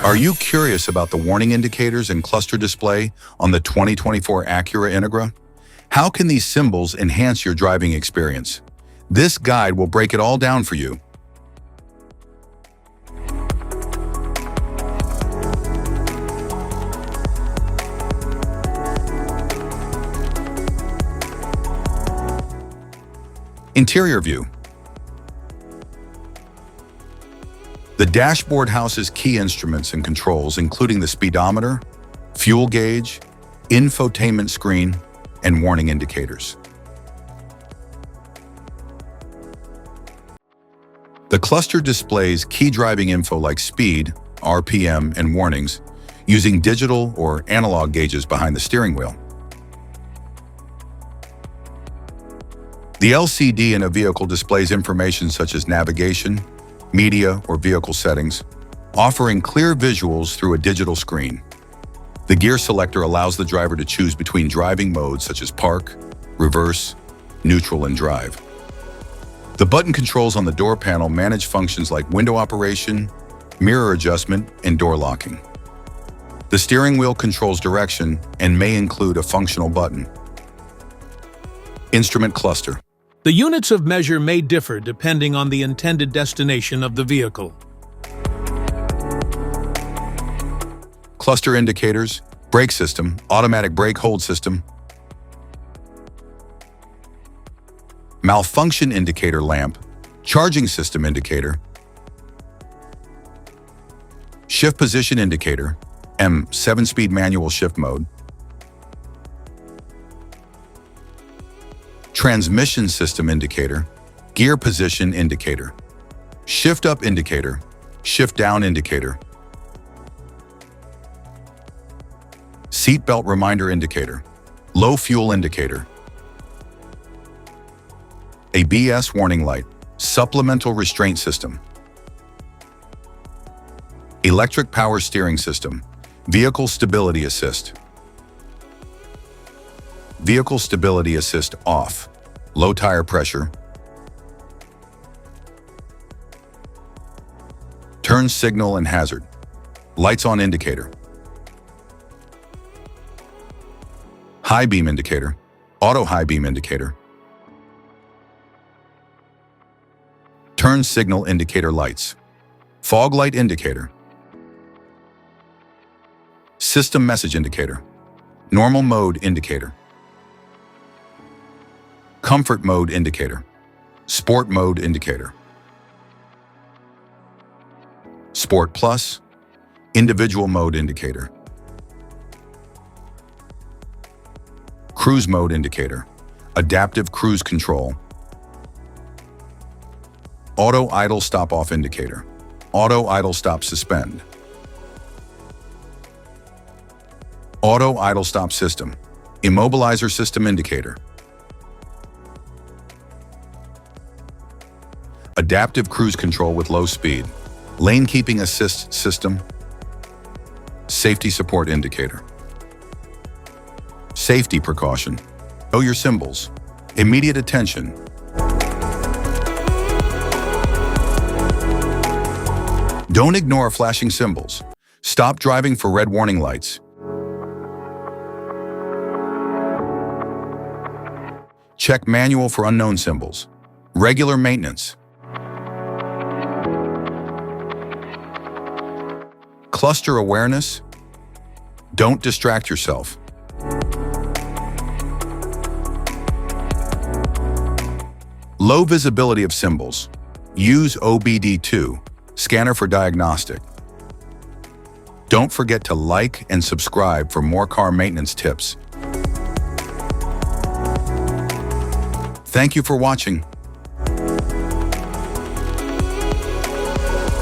Are you curious about the warning indicators and cluster display on the 2024 Acura Integra? How can these symbols enhance your driving experience? This guide will break it all down for you. Interior view. The dashboard houses key instruments and controls, including the speedometer, fuel gauge, infotainment screen, and warning indicators. The cluster displays key driving info like speed, RPM, and warnings using digital or analog gauges behind the steering wheel. The LCD in a vehicle displays information such as navigation, media, or vehicle settings, offering clear visuals through a digital screen. The gear selector allows the driver to choose between driving modes such as park, reverse, neutral, and drive. The button controls on the door panel manage functions like window operation, mirror adjustment, and door locking. The steering wheel controls direction and may include a functional button. Instrument cluster. The units of measure may differ depending on the intended destination of the vehicle. Cluster indicators, brake system, automatic brake hold system, malfunction indicator lamp, charging system indicator, shift position indicator, 7-speed manual shift mode, transmission system indicator, gear position indicator, shift up indicator, shift down indicator, seat belt reminder indicator, low fuel indicator, ABS warning light, supplemental restraint system, electric power steering system, vehicle stability assist, vehicle stability assist off, low tire pressure, turn signal and hazard, lights on indicator, high beam indicator, auto high beam indicator, turn signal indicator lights, fog light indicator, system message indicator, normal mode indicator, comfort mode indicator, sport mode indicator, sport plus, individual mode indicator, cruise mode indicator, adaptive cruise control, auto idle stop off indicator, auto idle stop suspend, auto idle stop system, immobilizer system indicator, adaptive cruise control with low speed, lane keeping assist system, safety support indicator, safety precaution, know your symbols, immediate attention. Don't ignore flashing symbols. Stop driving for red warning lights. Check manual for unknown symbols. Regular maintenance. Cluster awareness. Don't distract yourself. Low visibility of symbols. Use OBD2, scanner for diagnostic. Don't forget to like and subscribe for more car maintenance tips. Thank you for watching.